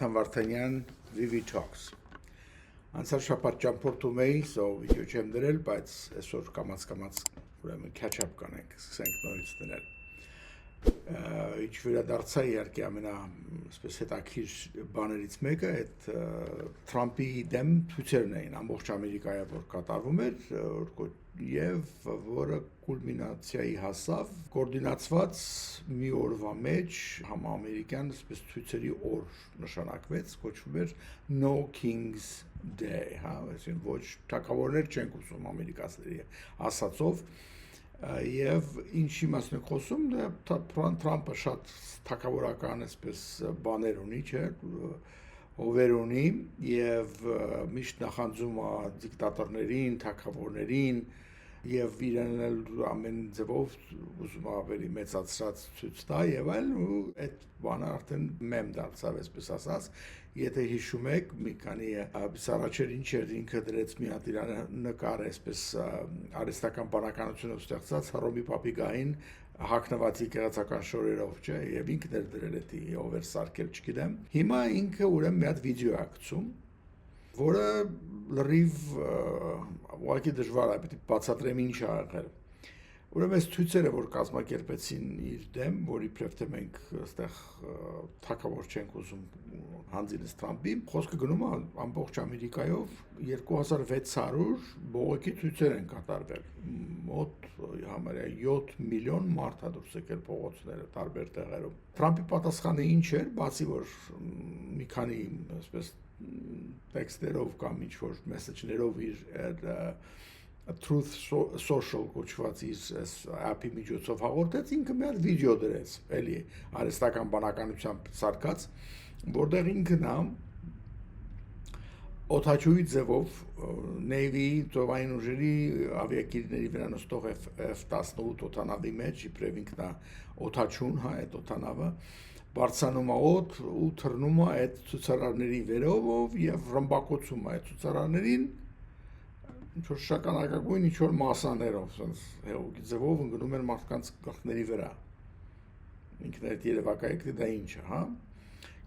Վարդան Վարդանյան, VV Talks։ Անցյալ շաբաթ ճամփորդում էի, վիդեո չեմ դրել, բայց այսօր կամաց ուրեմն catch-up կանենք, սկսենք նորից դնել։ Ինչ վերադարձա իհարկե այսպես հետաքրքիր բաներից մեկը այդ Թրամփի դեմ ցույցերն էին ամբողջ Ամերիկայով որ կատարվում էր եւ որը կուլմինացիայի հասավ կոորդինացված մի օրվա մեջ համաամերիկյան այսպես ցույցերի օր նշանակվեց, կոչվում էր No Kings Day, այսինքն ոչ թագավորներ չենք ուզում ամերիկացիների ասածով եւ ինչի մասին եք խոսում Թրամփը շատ թագավորական այսպես բաներ ունի, չէ, հովեր ունի եւ միշտ նախանձում է դիկտատորներին, թագավորներին եւ իրեն ամեն ձևով ուզում ավելի մեծացած ցույց տա եւ այլն ու այդ բանը արդեն մեմ դարձավ այսպես ասած եթե հիշում եք մի քանի առաջեր ինչ էր ինքը դրեց մի հատ իր նկար այսպես արհեստական բանականությունով ստեղծած Հռոմի պապիկային հագնված եկեղեցական շորերով չէ եւ ինքն էր դրել էդի over սարքել չգիտեմ հիմա ինքը ուրեմն մի հատ վիդեո է գցում որը լրիվ ուղղակի դժվար է պետք է բացատրեմ ինչ է եղել ուրեմն այս ցույցերը որ կազմակերպեցին իր դեմ որ իբրև թե մենք այստեղ թակավոր չենք ուզում հանձինս Թրամփի խոսքը գնում է ամբողջ Ամերիկայով 2600 բողոքի ցույցեր են կատարվել մոտ համարյա 7 միլիոն մարդ է դուրս եկել փողոցները տարբեր տեղերում Թրամփի պատասխանը ինչ էր բացի որ մի քանի այսպես տեքստերով կամ ինչ որ մեսեջներով իր Truth Social կոչված իր app-ի միջոցով հաղորդեց ինքը մի հատ վիդեո դրեց էլի արհեստական բանականությամբ սարքած որտեղ ինքն է օդաչուի ձևով Navy ծովային ուժերի ավիակիրների վրա նստող F-18 օդանավի մեջ իբրև ինքն է օդաչուն այդ օդանավը բարձանում է օդ ու թռնում է այդ ցուցարարների վերով եւ ռմբակոծում է այդ ցուցարարներին ինչ-որ շագանակագույն ինչ-որ մասաներով հեղուկի ձևով ընկնում են մարդկանց գլխների վրա ինքն այդ երևակայեք դա ինչ է, հա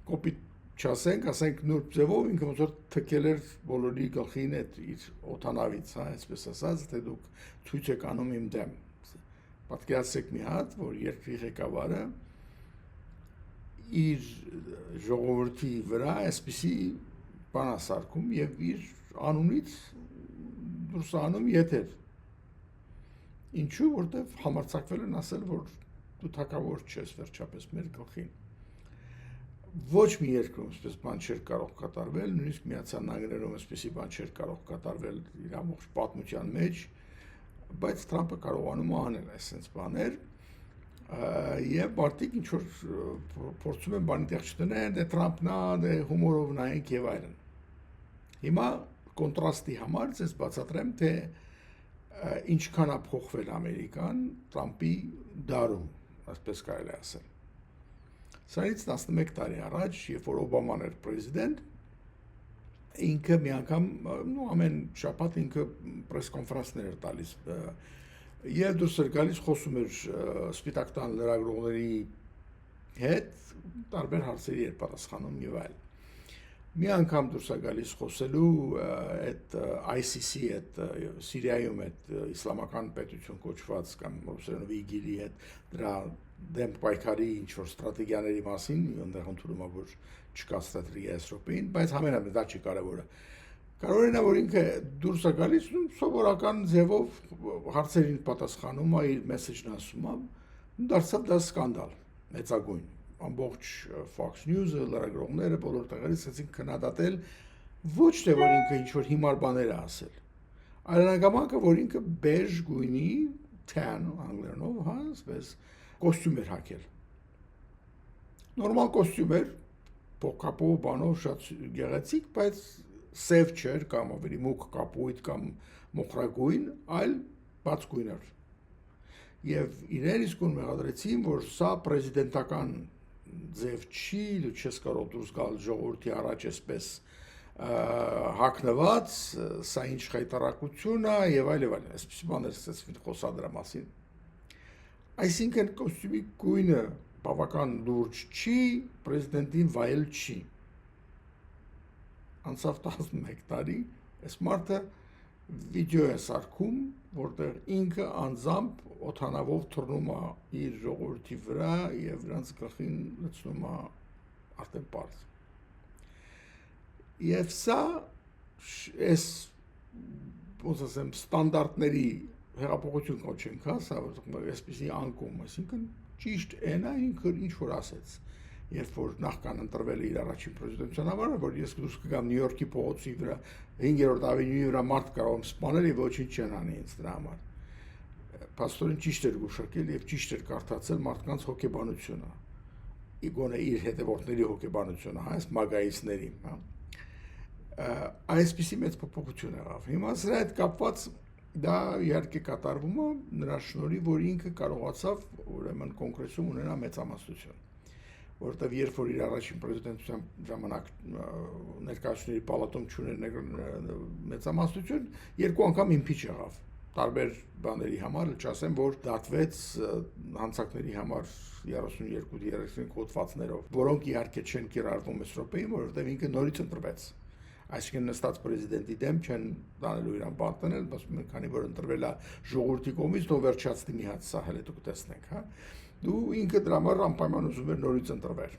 կոպիտ չասենք, ասենք նուրբ ձևով ինքը ոնց որ թքել էր բոլորի գլխին այդ իր օդանավից, հա, այսպես ասած, թե դուք ցույց եք անում իմ դեմ պատկերացրեք մի հատ, որ երկրի ղեկավարը իր ժողովրդի վրա այսպիսի բան է սարքում եւ իր անունից դուրս անում եթեր ինչու որտեվ համարձակվել են ասել որ դու թակավոր չես վերջապես մեր գլխին ոչ մի երկրում այսպես բան չէր կարող կատարվել նույնիսկ Միացյալ Նահանգներում այսպիսի բան չէր կարող կատարվել իր ամբողջ պատմության մեջ բայց Թրամփը կարողանում է անել այսպես բաներ եւ մարդիկ ինչ որ փորձում են բանի տեղ չտնեն դե Թրամփն է դե հումորով նայենք եւ այլն հիմա կոնտրաստի համար ես բացատրեմ թե ինչքան է փոխվել Ամերիկան Թրամփի դարում այսպես կարելի է ասել Սրանից 11 տարի առաջ երբ որ Օբաման էր պրեզիդենտ ինքը մի անգամ ամեն շաբաթ ինքը պրես կոնֆերանսներ էր տալիս եւ դուրս էր գալիս խոսում էր Սպիտակ տան լրագրողների հետ տարբեր հարցերի էր պատասխանում եւ այլն մի անգամ դուրս է գալիս խոսելու այդ ICC այդ Սիրիայում այդ իսլամական պետություն կոչված կամ ռուսերենով ԻԳԻԼ-ի հետ դրա դեմ պայքարի ինչ որ ստրատեգիաների մասին այնտեղ ընդունում է որ չկա ստրատեգիա Եվրոպային բայց համենայն դա չի կարևորը կարևորն է որ ինքը դուրս է գալիս ու սովորական ձևով հարցերին պատասխանում է իր մեսեջն ասում է դարձավ դա սկանդալ մեծագույն ամբողջ Fox News-ը, լրագրողները բոլոր տեղերից ասեցին քննադատել ոչ թե որ ինքը ինչ որ հիմար բաներ է ասել, այլ հանգամանքը որ ինքը բեժ գույնի tan անգլերենով, հա, այսպես կոստյում էր հագել։ Նորմալ կոստյում էր, փոքապով բանով շատ գեղեցիկ, բայց սև չէր կամ ավելի մուգ կապույտ կամ մոխրագույն, այլ բաց գույն էր։ Եվ իրեն իսկույն մեղադրեցին, որ սա պրեզիդենտական ձև չի, դու չես կարող դուրս գալ ժողովրդի առաջ այսպես հագնված, սա ինչ խայտարակություն է եւ այլ, այսպեսի բաներ սկսեցին խոսալ դրա մասին։ Այսինքն կոստյումի գույնը բավական լուրջ չի, պրեզիդենտին վայել չի։ անցավ 11 տարի, այս մարդը վիդեո է սարքում, որտեղ ինքը անձամբ օթանավով թռնում է իր ժողովրդի վրա եւ նրանց գլխին լցնում է արդեն պարզ։ Եվ սա այս ոնց ասեմ ստանդարտների հեղափոխություն կոչենք, հա, սա այսպեսի անկում, այսինքն ճիշտ այնա ինքը ինչ որ ասեց, երբ որ նախքան ընտրվել է իր առաջին պրեզիդենտության համար, որ ես դուրս կգամ Նյու Յորքի փողոցի վրա 5-րդ ավենյուի վրա մարդ կարող եմ սպանել եւ ոչինչ չեն անի ինձ դրա համար։ Պաստորին ճիշտ էր գուշակել եւ ճիշտ էր կարդացել մարդկանց հոգեբանությունը։ Իգոնե իր հետևորդների հոգեբանությունը, հա, այս մագայիցների, հա։ Այսպիսի մեծ փոփոխություն եղավ։ Հիմա սրա հետ կապված դա իհարկե կատարվում է նրա շնորհիվ, որ ինքը կարողացավ ուրեմն կոնգրեսում ունենա մեծամասնություն, որտեղ երբ որ իր առաջին պրեզիդենտության ժամանակ ներկայացուցիչների պալատում չուներ մեծամասնություն, երկու անգամ իմպիչ եղավ տարբեր բաների համար, չասեմ, որ դատվեց հանցակների համար 32-35 հոդվածներով, որոնք իհարկե չեն կիրառվում այս րոպեին, որովհետև ինքը նորից ընտրվեց։ Այսինքն նստած պրեզիդենտի դեմ չեն տանելու իրան բան տնել, ասում են, քանի որ ընտրվել է ժողովրդի կողմից, թող վերջացնի մի հատ սա, հələ դուք տեսնենք, հա։ Դու ինքը դրա համար անպայման ուզում էր նորից ընտրվել,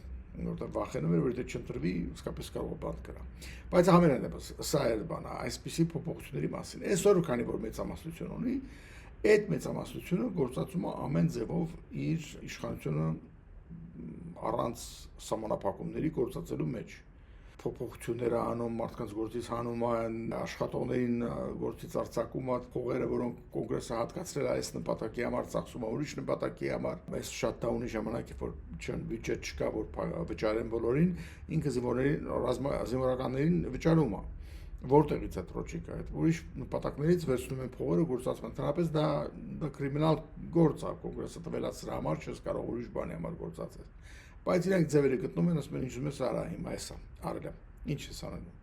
որտեղ վախենում էր, որ եթե չընտրվի, իսկապես կարող է բան կրա։ Բայց ամենայնիվ սա էր բանը, այսպիսի փոփոխությունների մասին։ Այսօր քանի որ մեծամասնություն ունի, այդ մեծամասնությունը գործածում է ամեն ձևով իր իշխանությունը առանց սահմանափակումների գործածելու մեջ։ Փոփոխությունները անում, մարդկանց գործից հանում են, աշխատողներին գործից արձակում է, փողերը, որոնք կոնգրեսը հատկացրել է այս նպատակի համար, ծախսում է ուրիշ նպատակի համար, այս շատդաունի ժամանակ, որ չեն բյուջե չկա, որ վճարեն բոլորին, ինքը զինվորականներին վճարում է։ Որտեղից է լոջիկա, այդ ուրիշ նպատակներից վերցնում են փողերը գործածում, ընդհանրապես դա կրիմինալ գործ է, կոնգրեսը տվել է սրա համար, չես կարող ուրիշ բանի համար գործածել։ Բայց իրենք ձևերը գտնում են, ասում են, ինչ ուզում ես արա հիմա էսա, արել եմ, ինչ ես անելու,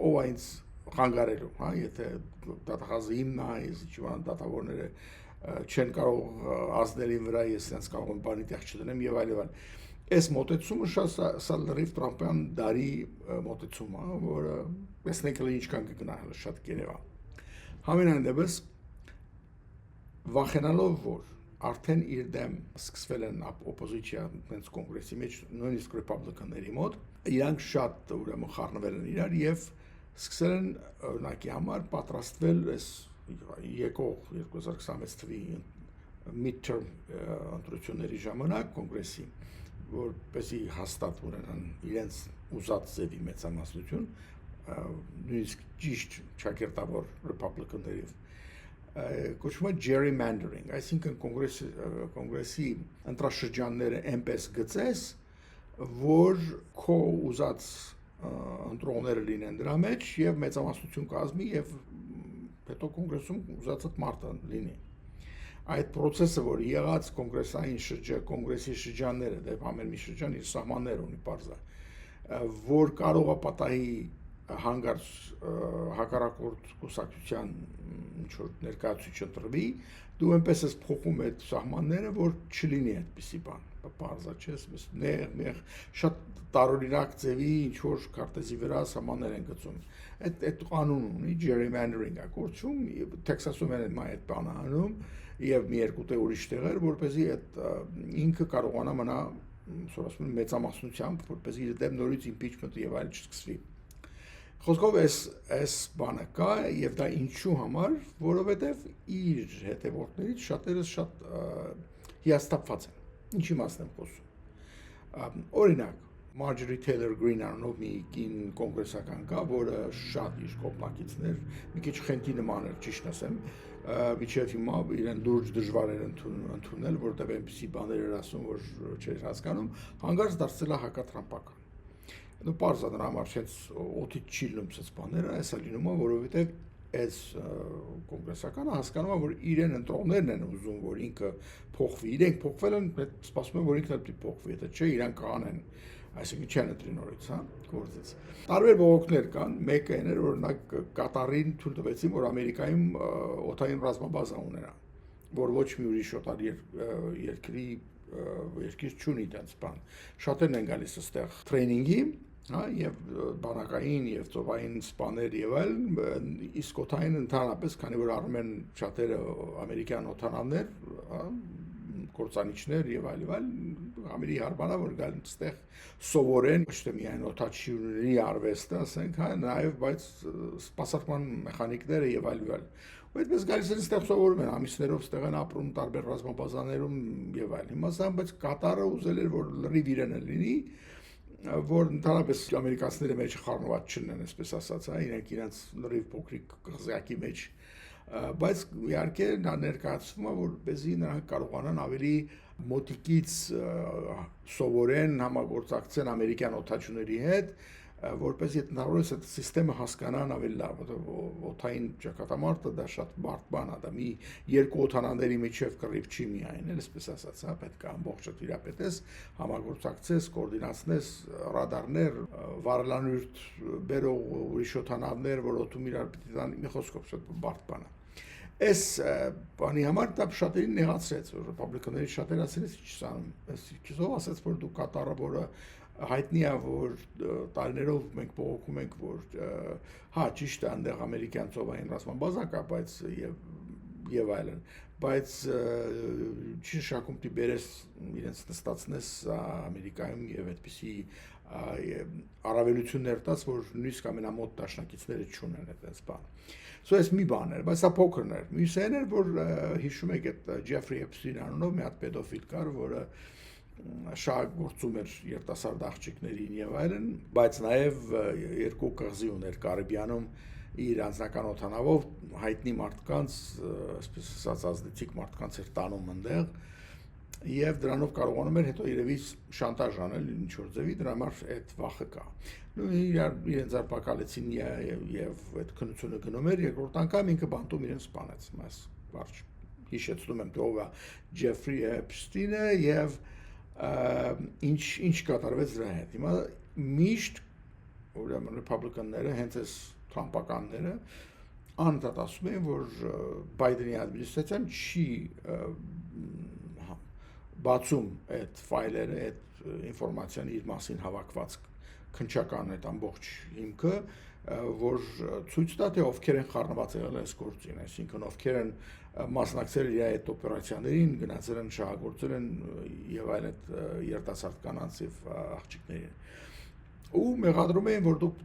ով է ինձ խանգարելու, հա, եթե դատախազը իմն է, ես իչիվան դատավորները չեն կարող ազդելին վրա, ես իրենց կարող եմ բանի տեղ չդնեմ եւ այլ։ Այս մոտեցումը շատ լրիվ տրամպյան դարի մոտեցում է, որը տեսնենք էլ ինչքան կգնա, շատ գերեվ է։ Համենայն դեպս վախենալով, որ արդեն իր դեմ սկսվել են օպոզիցիա հենց կոնգրեսի մեջ, նույնիսկ ռեփաբլիկանների մոտ, իրանք շատ ուրեմն խառնվել են իրար եւ սկսել են օրինակի համար պատրաստվել այս եկող 2026 թվականի midterm ընտրությունների ժամանակ կոնգրեսի, որպեսզի հաստատ ունենան իրենց ուզած ձևի մեծամասնություն, նույնիսկ ճիշտ ճակերտավոր ռեփաբլիկանների կոչվում է gerrymandering, այսինքն կոնգրեսի ընտրաշրջանները այնպես գծես, որ քո ուզած ընտրողները լինեն դրա մեջ եւ մեծամասնություն կազմի եւ հետո կոնգրեսում ուզածդ մարդը լինի։ Այդ process-ը, որ եղած կոնգրեսի շրջանները, դեպ ամեն մի շրջան իր սահմաններ ունի բարձր, որ կարող է պատահի հանգարց հակառակորդ կուսակցության ինչ-որ ներկայացուցիչ ընտրվի, դու այնպես ես փոխում այդ սահմանները, որ չլինի այդպիսի բան, բարձր չես, նեղ, շատ տարօրինակ ձևի ինչ-որ քարտեզի վրա սահմաններ են գծում։ Այդ կանուն ունի, gerrymandering-ը կոչվում, Տեքսասում են այդ բանը անում, եւ մի երկու տեղ ուրիշ տեղեր, որպեսզի այդ ինքը կարողանա մնա, ասում են, մեծամասնությամբ, որպեսզի իր դեմ նորից impeachment եւ այլ չսկսվի։ Խոսքով այս բանը կա եւ դա ինչու համար, որովհետեւ իր հետևորդներից շատերը շատ հիասթափված են։ Ինչի մասն եմ խոսում։ Օրինակ, Marjorie Taylor Greene անունով մի կին կոնգրեսական կա, որը շատ իր կողմնակիցներ, մի քիչ խենթի նման էր, ճիշտ ասեմ, միջև հիմա իրեն լուրջ դժվար էր ընդունել, որտեղ այնպիսի բաներ էր ասում, որ չէր հասկանում, հանգարց դարձել է հակատրամպական։ Նու պարզ է դրա համար չենց օդից չի լինում սենց բաները, այս է լինում է, որովհետև այս կոնգրեսականը հասկանում է, որ իրեն ընտրողներն են ուզում, որ ինքը փոխվի, իրենք փոխվել են, սպասում են, որ ինքն էլ պիտի փոխվի, եթե չէ, իրանք կանեն, այսինքն չեն ընտրի նորից, հա, գործից։ Տարբեր բողոքներ կան, մեկը այն էր, օրինակ Կատարին թույլ տվեցին, որ Ամերիկայում օդային ռազմաբազա ունենա, որ ոչ մի ուրիշ օտար երկիր չունի այդպես բան։ Շատերն են գալիս այստեղ տրեյնինգի, հա, եւ բանակային եւ ծովային սպաներ եւ այլն, իսկ օթային ընդհանրապես, քանի որ առնում են շատերը ամերիկյան օթանավներ, հա, կործանիչներ եւ այլ, ամերի հարբանա որ գալ այստեղ սովորեն ոչ թե միայն օթաչիների արվեստը, ասենք, հա, նաեւ բայց սպասարկման մեխանիկները եւ այլ։ Ու այդպես գալիս են այստեղ սովորում են ամիսներով այստեղ են ապրում տարբեր ռազմաբազաներում եւ այլ։ Հիմա սա բայց Կատարը ուզել էր որ լրիվ իրեն լինի, որ ընդհանրապես ամերիկացիները մեջ խառնված չլինեն, այսպես ասած, հա, իրենք լրիվ փոքրիկ կղզյակի մեջ, բայց իհարկե նա ներկայացվում է, որպեսզի նրանք կարողանան ավելի մոտիկից սովորեն, համագործակցեն ամերիկյան օդաչուների հետ, որպեսզի ընդհանրապես այդ համակարգը հասկանան ավելի լավ, օդային ճակատամարտը դա շատ բարդ բան է, դա մի երկու օդանավերի միջև կռիվ չի միայն, այսպես ասած, հա, պետք է ամբողջը տիրապետես, համագործակցես, կոորդինացնես, ռադարներ, վարելանյութ բերող ուրիշ օդանավներ, որ օդում իրար պիտի տան, մի խոսքով շատ բարդ բան է։ Այս բանի համար դա շատերին նեղացրեց, որ ռեպուբլիկանների շատերը ասեցին, չսով ասեց, որ դու Կատարը, որը հայտնի է, որ տարիներով մենք բողոքում ենք, որ հա, ճիշտ է, այնտեղ ամերիկյան ծովային ռազմաբազա կա, բայց եւ այլն, բայց չի նշանակում դի բերես իրենց նստածնես Ամերիկայում եւ այդպիսի առավելություններ տաս, որ նույնիսկ ամենամոտ դաշնակիցները չունեն այդպես բան։ Սա այս մի բան էր, բայց սա փոքրն էր։ Մյուսն էր, որ հիշում եք այդ Ջեֆրի Էփստին անունով մի հատ պետոֆիլ կար, որը շահագործում էր երիտասարդ աղջիկներին եւ այլն, բայց նաեւ երկու կղզի ուներ Կարիբյանում իր անձնական օդանավով հայտնի մարդկանց, այսպես ասած ազդեցիկ մարդկանց էր տանում այնտեղ եւ դրանով կարողանում էր հետո երևի շանտաժ անել ինչ որ ձևի, դրա համար այդ վախը կա։ Իրենց արբակալեցին եւ այդ քննությունը գնում էր, երկրորդ անգամ ինքը բանտում իրեն սպանեց, մաս բարջ հիշեցնում եմ ով է Ջեֆրի Էփստինը եւ ինչ կատարվեց դրա հետ։ Հիմա միշտ ուրեմն ռեպուբլիկանները հենց այս թրամպականները անդադար ասում են, որ Բայդենի ադմինիստրացիան չի բացում այդ ֆայլերը, այդ ինֆորմացիան իր մասին հավաքված քննչական այդ ամբողջ հիմքը, որ ցույց տա թե ովքեր են խառնված եղել այս գործին, այսինքն ովքեր են մասնակցել իր այդ օպերացիաներին, գնացել են շահագործել են եւ այլ այդ երիտասարդ կանանց եւ աղջիկներին։ Ու մեղադրում են, որ դուք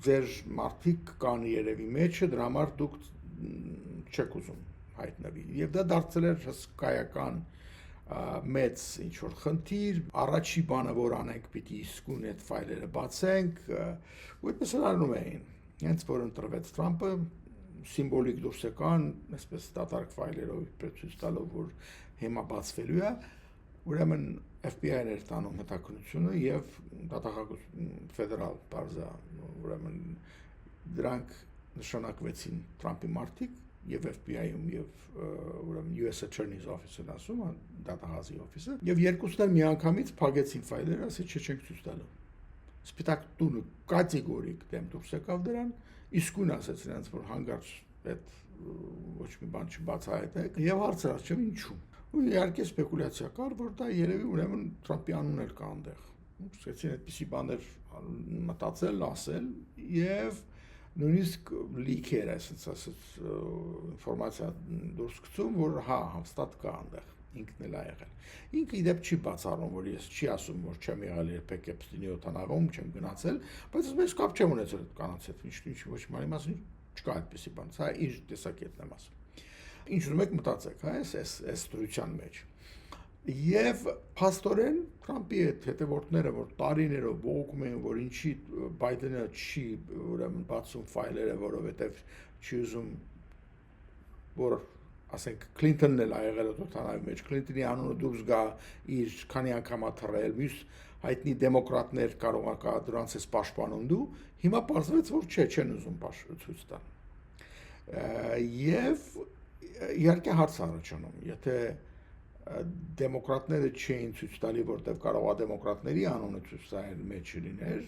ձեր մարդիկ կան երևի մեջը, դրա համար դուք չեք ուզում հայտնվի։ Եվ դա դարձել էր հսկայական մեծ ինչ որ խնդիր, առաջի բանը որ անենք պիտի իսկույն այդ ֆայլերը բացենք, ու այդպես անում էին։ Հենց որ ընտրվեց Թրամփը, սիմվոլիկ դուրս եկան, այսպես դատարկ ֆայլերով ցույց տալով, որ հիմա բացվելու է, ուրեմն FBI-ն էր տանում հետաքննությունը եւ ֆեդերալ բարձա, ուրեմն դրանք նշանակվեցին Թրամփի մարդիկ եւ FBI-ում եւ ուրեմն US Attorney's Office-ն ասում, դատահազի օֆիսը, եւ երկուսն էլ միանգամից փակեցին ֆայլերը, ասեցին չենք ցույց տալու։ Սպիտակ տունը կատեգորիկ դեմ դուրս եկավ դրան, իսկույն ասեց նրանց, որ հանգարց այդ ոչ մի բան չբացահայտեք, եւ հարցրած չէ ինչու։ Ու իհարկե սպեկուլյացիա կար, որ դա երևի ուրեմն Թրամփի անունն էր կա այնտեղ։ Սկսեցին այդպիսի բաներ մտածել, ասել եւ նույնիսկ լիքեր, այսպես ինֆորմացիա դուրս գցում, որ հա, հաստատ կա այնտեղ, ինքն էլ ա եղել։ Ինքը իդեպ չի բացառում, որ ես չի ասում, որ չեմ եղել երբեք Էփստինի օդանավում, չեմ գնացել, բայց ես կապ չեմ ունեցել այդ կանանց հետ, ինչ ոչ մի մասին չկա այդպիսի բան, սա իր տեսակետն եմ ասում։ Ինչ ուզում եք մտածեք, հա, այս դրության մեջ։ Եվ փաստորեն Թրամփի այդ հետևորդները, որ տարիներով բողոքում են, որ ինչի Բայդենը չի ուրեմն բացում ֆայլերը, որովհետև չի ուզում, որ ասենք Քլինթոնն էլ ա եղել օդանավի մեջ, Քլինթոնի անունը դուրս գա իր քանի անգամ ա թռել, մյուս հայտնի դեմոկրատներ կարող է կա դրանց էս պաշտպանում դու, հիմա պարզվեց, որ չեն ուզում ցույց տալ։ Եվ իհարկե հարց առաջանում, եթե դեմոկրատները չէին ցույց տալի, որտեղ կարող է դեմոկրատների անունը ցույց տալ մեջ լիներ,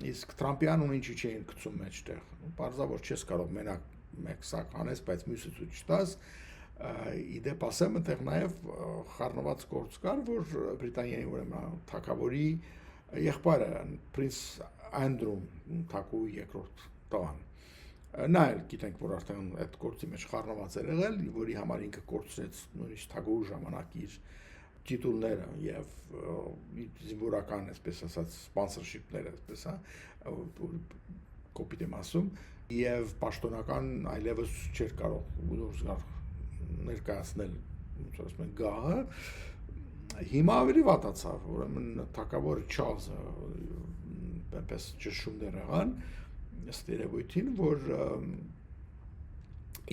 իսկ Թրամփի անունը ինչի չէին գցում մեջտեղ։ Պարզավոր չես կարող մենակ մեկ սակ անես, բայց մյուսը ցույց տաս։ Իդեպ ասեմ, այնտեղ նաև խառնված գործ կար, որ Բրիտանիայի ուրեմն թագավորի եղբայրը Prince Andrew թակու երկրորդ տղան նա էլ գիտենք որ արդեն այդ գործի մեջ խառնված էր եղել որի համար ինքը կորցրեց նույնիսկ թագու ժամանակ իր տիտուլները եւ զինվորական այսպես ասած սպոնսորշիփները այսպես կոպիտ եմ ասում եւ պաշտոնական այլևս չէր կարող ներկայացնել ոնց ասում են գահը հիմա ավելի վատացավ ուրեմն թակավորը Չարլզը այնպես ճշումներ եղան ըստ երևույթին որ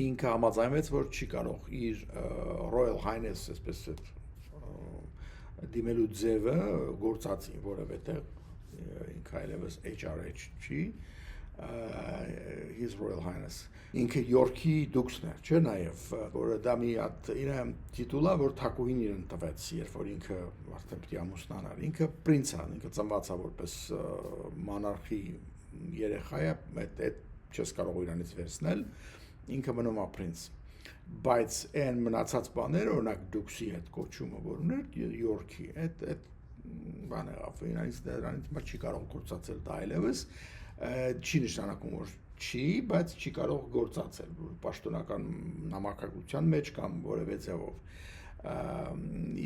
ինքը համաձայնվեց որ չի կարող իր Royal Highness այսպես դիմելու ձևը գործածի որովհետեւ ինքը այլևս HRH չի His Royal Highness ինքը Յորքի դուքսն է չէ նաև որը դա մի հատ իր տիտուլա որ թակուհին իրեն տվեց երբ որ ինքը արդեն պետք է ամուսնանար ինքը պրինց է ինքը ծնված է որպես մոնարխի երեխա է այդ չես կարող իրանից վերցնել ինքը մնում է պրինց բայց այն մնացած բաները օրինակ դուքսի հետ կոչումը որ ուներ Յորքի այդ բանը իրանից չի կարող գործածել դա այլևս չի նշանակում որ չի բայց չի կարող գործածել պաշտոնական նամակագրության մեջ կամ որևէ ձևով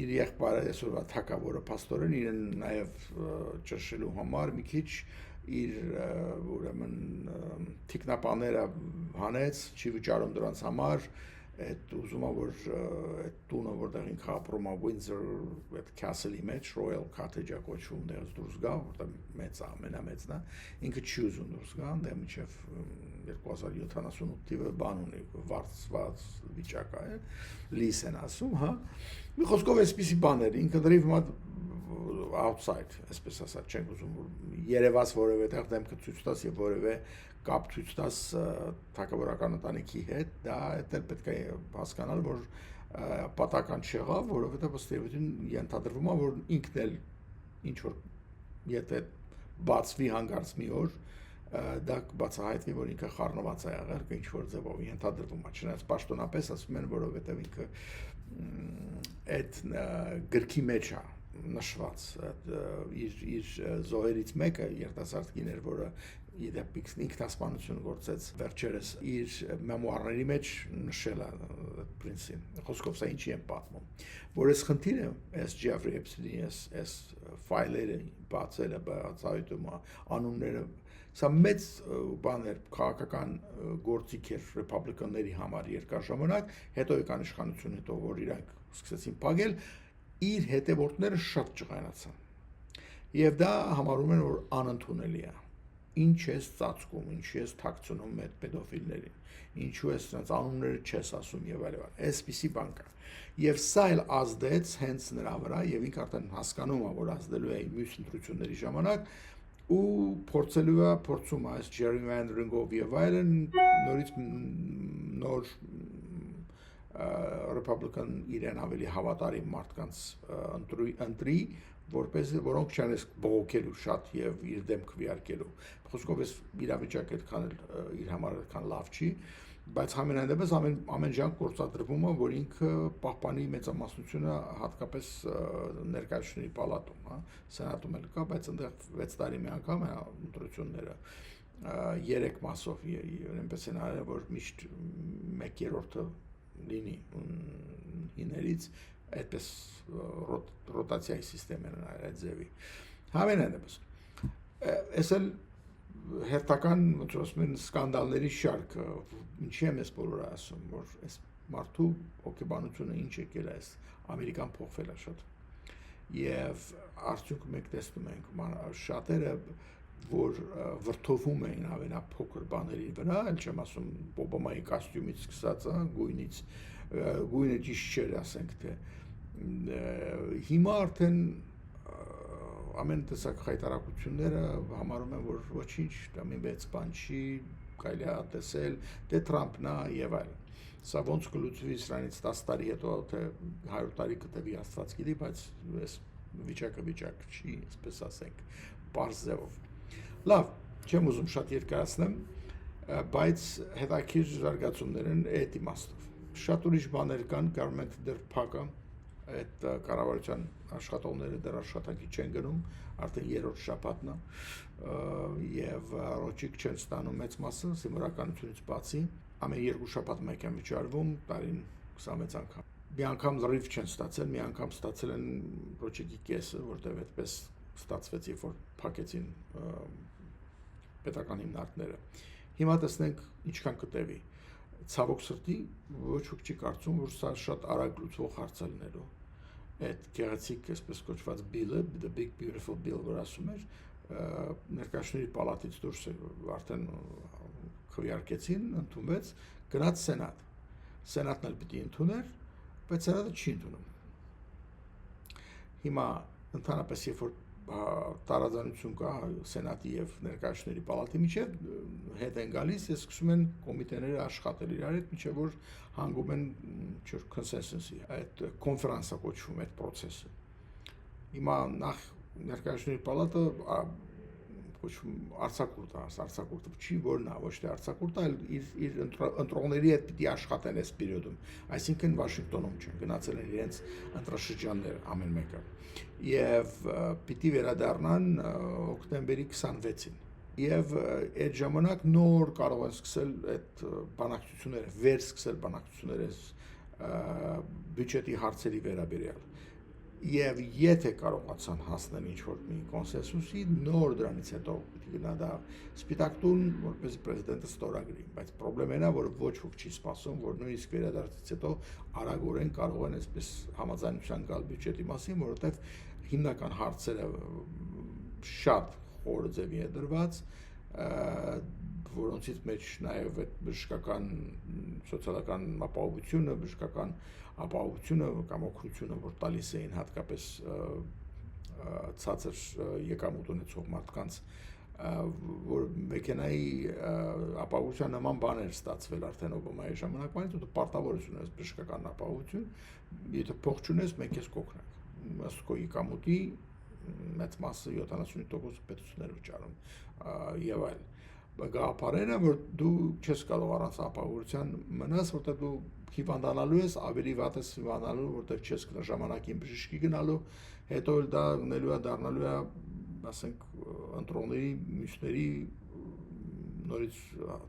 իր եղբայրը այսօրվա թագավորը փաստորեն իրեն նաև ճշելու համար մի քիչ իր ուրեմն թիկնապաները հանեց չի վճարում դրանց համար այդ ուզում է որ այդ տունը որտեղ ինքը ապրում է Windsor այդ castle-ի մեջ Royal Cottage-ը կոչվում դեռ դուրս գա որտեղ մեծ է ամենամեծն է ինքը չի ուզում դուրս գա դե մինչև 2078 թիվը բան ունի վարձված վիճակ է լիս են ասում հա մի խոսքով այսպիսի բաներ ինքը դրիվ outside այսպես ասած չենք ուզում որ երևաց որևէ տեղ դեմքը ցույց տաս եւ որևէ կապ ցույց տաս թագավորական ընտանիքի հետ դա էլ պետք է հասկանալ որ պատական չեղավ որովհետեւ ըստ երևույթին ենթադրվում է որ ինքն էլ ինչ որ եթե բացվի հանգարց մի օր դա բացահայտվի որ ինքը խառնված է եղել ինչ որ ձևով ենթադրվում է չնայած պաշտոնապես ասում են որովհետեւ ինքը այդ գրքի մեջ է նշված իր զոհերից մեկը երիտասարդ կին էր որը ինքնասպանություն գործեց վերջերս իր մեմուարների մեջ նշել է պրինցին խոսքով սա ինչի են պատմում որ այս խնդիրը այս Ջեֆրի Էփստինի այս ֆայլերը բացելը բացահայտում անունները սա մեծ բան էր քաղաքական գործիք էր ռեփաբլիկանների համար երկար ժամանակ հետո եկան իշխանություն հետո որ իրանք սկսեցին փակել իր հետևորդները շատ ջղայնացան եւ դա համարում են որ անընդունելի է ինչ ես ծածկում ինչ ես թաքցնում այդ պեդոֆիլներին ինչու ես նրանց անունները չես ասում եւ այլն այսպիսի բան կա եւ սա էլ ազդեց հենց նրա վրա եւ ինքը արդեն հասկանում է որ ազդելու է մյուս ընտրությունների ժամանակ ու փորձում է այս gerrymandering-ով եւ այլն նորից նոր Republican իրեն ավելի հավատարիմ մարդկանց ընտրի որպես որոնք չեն բողոքելու շատ եւ իր դեմ քվեարկելու խոսքով էս իրավիճակը այդքան իր համար այդքան լավ չի բայց համենայն դեպս ամեն ժամ գործադրվում է որ ինքը պահպանի մեծամասնությունը հատկապես ներկայացուցիչների պալատում հա սենատում էլ կա բայց այնտեղ 6 տարի մի անգամ է ընտրությունները 3 մասով այնպես են արել որ միշտ 1/3-ը լինի իներից այդպես ռոտացիայի սիստեմն է այդ ձևի համենայն դեպս այս էլ հերթական ոնց ասում են սկանդալների շարքը ինչի եմ ես բոլորը ասում որ այս մարդու հոգեբանությունը ինչ եկել է այս ամերիկան փոխվել է շատ եւ արդյունքում մենք տեսնում ենք շատերը որ վրթովում էին ամենափոքր բաների վրա, այլ չեմ ասում Օբամայի կոստյումից սկսած, գույնը ճիշտ չէր, ասենք թե հիմա արդեն ամեն տեսակ խայտարակությունները համարում են, որ ոչինչ, դա մի մեծ բան չի, կարելի է տեսել, դե Թրամփն է եւ այլն։ Սա ոնց կլուծվի սրանից 10 տարի հետո, թե 100 տարի կտևի Աստված գիտի, բայց այս վիճակը վիճակ չի, այսպես ասենք, պարզ ձևով։ Լավ, չեմ ուզում շատ երկարացնեմ, բայց հետաքրքիր զարգացումներ են այդ իմաստով։ Շատ ուրիշ բաներ կան, կարող ենք դեռ փակը այդ կառավարության աշխատողները դեռ աշխատանքի չեն գնում, արդեն երրորդ շաբաթն է, եւ ռոճիկ չեն ստանում մեծ մասը սիմորականությունից բացի, ամեն երկու շաբաթ մեկ են վճարվում, տարին 26 անգամ։ Մի անգամ լրիվ չեն ստացել, մի անգամ ստացել են ռոճիկի կեսը, որտեղ այդպես ստացվեց, երբ որ փակեցին պետական հիմնարկները։ Հիմա տեսնենք ինչքան կտևի։ Ցավոք սրտի ոչ ոք չի կարծում, որ սա շատ արագ լուծվող հարց է լինելու։ Այդ գեղեցիկ, այսպես կոչված bill-ը, the big beautiful bill, որ ասում էր, ներկայացնողի պալատից դուրս արդեն քվեարկեցին, ընդունվեց, գնաց սենատ։ Սենատն էլ պիտի ընդուներ, բայց սենատը չի ընդունում։ Հիմա ընդհանրապես երբ որ տարաձայնություն կա սենատի եւ ներկայացնողի պալատի միջեւ հետ են գալիս, ես սկսում են կոմիտեները աշխատել իրար հետ, միջև որ հանգում են կոնսենսուսի, այդ կոնֆերանսը կոչվում այդ process-ը։ Հիմա նախ ներկայացնողի պալատը կոչվում արձակուրդը չի, որն է, ոչ թե արձակուրդը, այլ իր ընտրողների հետ պիտի աշխատեն այս պերիոդում, այսինքն Վաշինգտոնում չեն, գնացել են իրենց ընտրաշրջաններ ամեն մեկը, եւ պիտի վերադառնան հոկտեմբերի 26-ին, եւ այդ ժամանակ նոր կարող են սկսել այդ բանակցությունները, վերսկսել բանակցությունները բյուջետի հարցերի վերաբերյալ։ Եվ եթե կարողացան հասնել ինչ-որ մի կոնսենսուսի, նոր դրանից հետո պիտի գնա դա Սպիտակ տուն, որպես պրեզիդենտը ստորագրի, բայց պրոբլեմն է, որ ոչ ոք չի սպասում, որ նույնիսկ վերադարձից հետո արագորեն կարող են այսպես համաձայնության գալ բյուջետի մասին, որովհետև հիմնական հարցերը շատ խոր ձևի է դրված, որոնցից մեջ նաև այդ բժշկական սոցիալական ապահովությունը, բժշկական ապահովությունը կամ օգնությունը, որ տալիս էին հատկապես ցածր եկամուտ ունեցող մարդկանց, որ մեքենայի ապահովության նման բաներ ստացվել արդեն Օբամայի ժամանակվանից, ու պարտավորություն ես բժշկական ապահովություն, եթե փող չունես, մենք ես կօգնենք։ Ըստ քո եկամուտի մեծ մասը 75% պետություններ վճարում եւ այլ։ Գաղափարները, որ դու չես կարող առանց ապահովության մնաս, որտեղ դու հիվանդանալու ես, ավելի վատ ես հիվանդանալու, որտեղ չես գնա ժամանակին բժշկի գնալու, հետո էլ դա դառնալու է, ասենք, ընտրողների, մյուսների նորից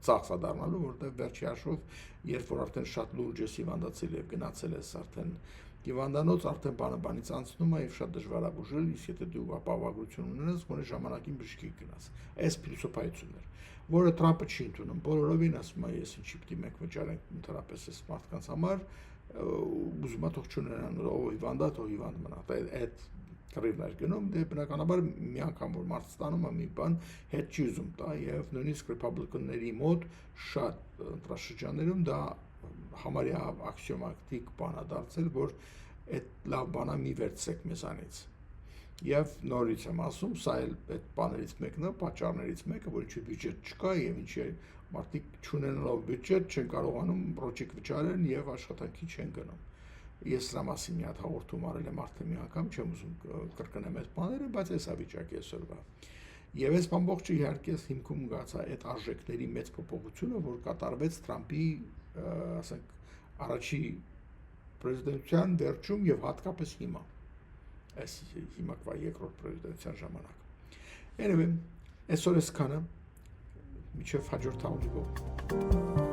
ծախսա դառնալու, որտեղ վերջի հաշվով, երբ որ արդեն շատ լուրջ ես հիվանդացել եւ գնացել ես արդեն հիվանդանոց, արդեն բանից անցնում է եւ շատ դժվար է բուժել, իսկ եթե դու ապահովագրություն ունենաս, գոնե ժամանակին բժշկի գնաս։ Այս փիլիսոփայությունն էր, որը Թրամփը չի ընդունում, բոլորովին ասում է, ես ինչի պիտի մենք վճարենք ընդհանրապես այս մարդկանց համար, ուզում է թող չունենան, ով հիվանդ է, թող հիվանդ մնա։ Այդ կռիվն էր գնում, դե բնականաբար մի անգամ որ մարդ ստանում է մի բան, հետ չի ուզում տա եւ նույնիսկ ռեփաբլիկանների մոտ շատ ընտրաշրջաններում դա համարյա աքսիոմատիկ բան է դարձել, որ այդ լավ բանը մի վերցրեք մեզանից։ Եվ նորից եմ ասում, սա էլ այդ բաներից մեկն է, պատճառներից մեկը, որ ինչի բյուջետ չկա եւ ինչի մարդիկ չունենալով բյուջետ չեն կարողանում ռոճիկ վճարեն եւ աշխատանքի չեն գնում։ Ես դրա մասին մի հատ հաղորդում արել եմ արդեն մի անգամ, չեմ ուզում կրկնեմ այդ բաները, բայց էսա վիճակի այսօրվա։ Եվ այս ամբողջը իհարկե հիմքում գացա այդ արժեքների մեծ փոփոխությունը, որ կատարվեց Թրամփի, ասենք, առաջի պրեզիդենտության վերջում եւ հատկապես հիմա։ Այս հիմա երկրորդ պրեզիդենտության ժամանակ։ Anyway, այսօր էսքանը, մինչև հաջորդ հաղորդումը։